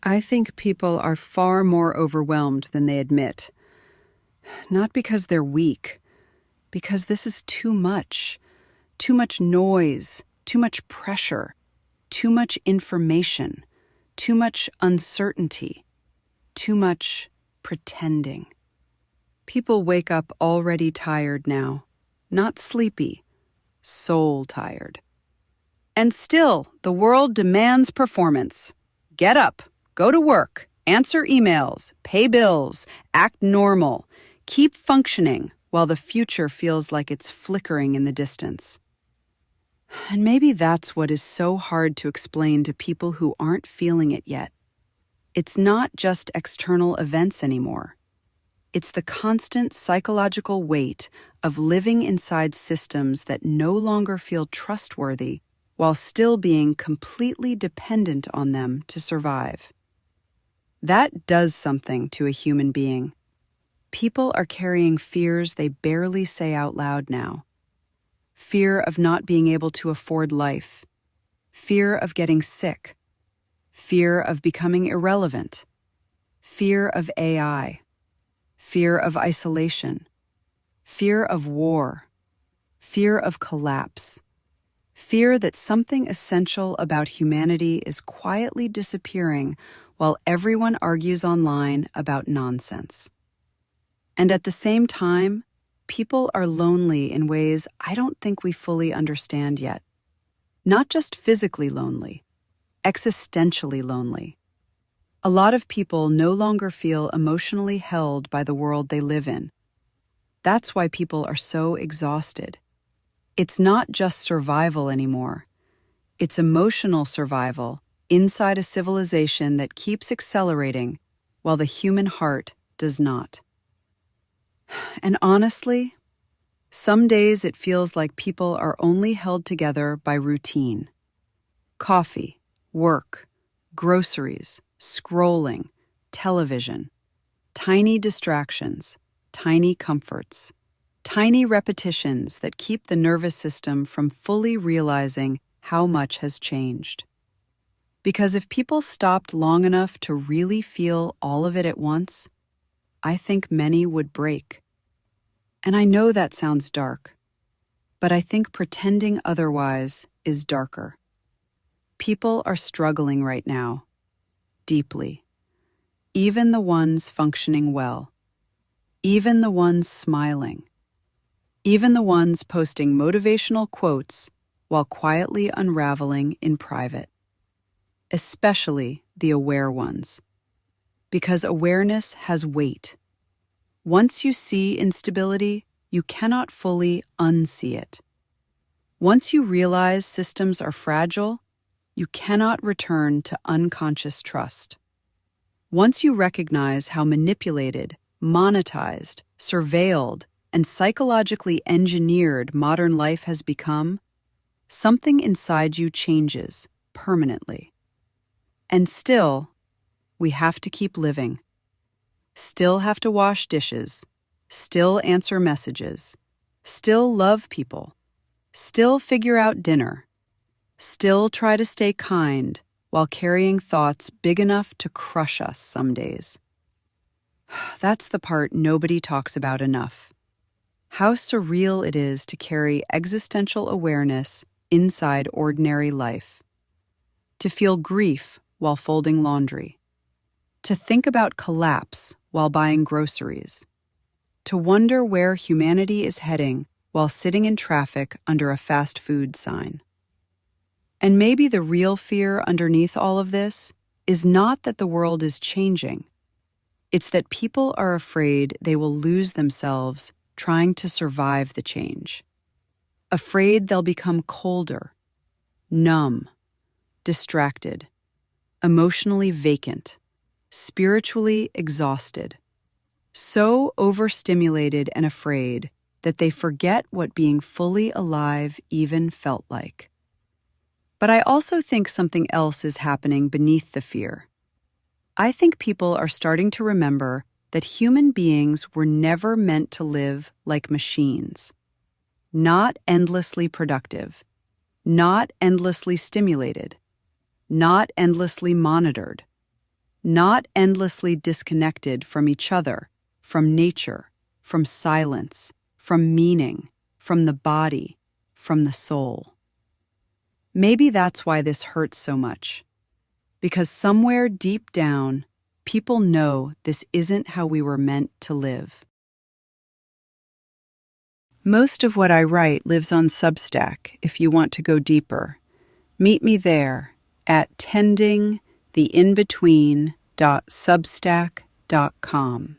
I think people are far more overwhelmed than they admit. Not because they're weak, because this is too much. Too much noise, too much pressure, too much information, too much uncertainty, too much pretending. People wake up already tired now, not sleepy, soul tired. And still, the world demands performance. Get up, go to work, answer emails, pay bills, act normal, keep functioning while the future feels like it's flickering in the distance. And maybe that's what is so hard to explain to people who aren't feeling it yet. It's not just external events anymore. It's the constant psychological weight of living inside systems that no longer feel trustworthy while still being completely dependent on them to survive. That does something to a human being. People are carrying fears they barely say out loud now. Fear of not being able to afford life, fear of getting sick, fear of becoming irrelevant, fear of AI, fear of isolation, fear of war, fear of collapse, fear that something essential about humanity is quietly disappearing while everyone argues online about nonsense. And at the same time, people are lonely in ways I don't think we fully understand yet. Not just physically lonely, existentially lonely. A lot of people no longer feel emotionally held by the world they live in. That's why people are so exhausted. It's not just survival anymore. It's emotional survival inside a civilization that keeps accelerating while the human heart does not. And honestly, some days it feels like people are only held together by routine. Coffee, work, groceries, scrolling, television, tiny distractions, tiny comforts, tiny repetitions that keep the nervous system from fully realizing how much has changed. Because if people stopped long enough to really feel all of it at once, I think many would break. And I know that sounds dark, but I think pretending otherwise is darker. People are struggling right now, deeply. Even the ones functioning well. Even the ones smiling. Even the ones posting motivational quotes while quietly unraveling in private. Especially the aware ones. Because awareness has weight. Once you see instability, you cannot fully unsee it. Once you realize systems are fragile, you cannot return to unconscious trust. Once you recognize how manipulated, monetized, surveilled, and psychologically engineered modern life has become, something inside you changes permanently. And still, we have to keep living. Still have to wash dishes, still answer messages, still love people, still figure out dinner, still try to stay kind while carrying thoughts big enough to crush us some days. That's the part nobody talks about enough. How surreal it is to carry existential awareness inside ordinary life. To feel grief while folding laundry. To think about collapse while buying groceries. To wonder where humanity is heading while sitting in traffic under a fast food sign. And maybe the real fear underneath all of this is not that the world is changing. It's that people are afraid they will lose themselves trying to survive the change. Afraid they'll become colder, numb, distracted, emotionally vacant, spiritually exhausted, so overstimulated and afraid that they forget what being fully alive even felt like. But I also think something else is happening beneath the fear. I think people are starting to remember that human beings were never meant to live like machines. Not endlessly productive, not endlessly stimulated, not endlessly monitored. not endlessly disconnected from each other, from nature, from silence, from meaning, from the body, from the soul. Maybe that's why this hurts so much. Because somewhere deep down, people know this isn't how we were meant to live. Most of what I write lives on Substack if you want to go deeper. Meet me there at tendingtheinbetween.substack.com.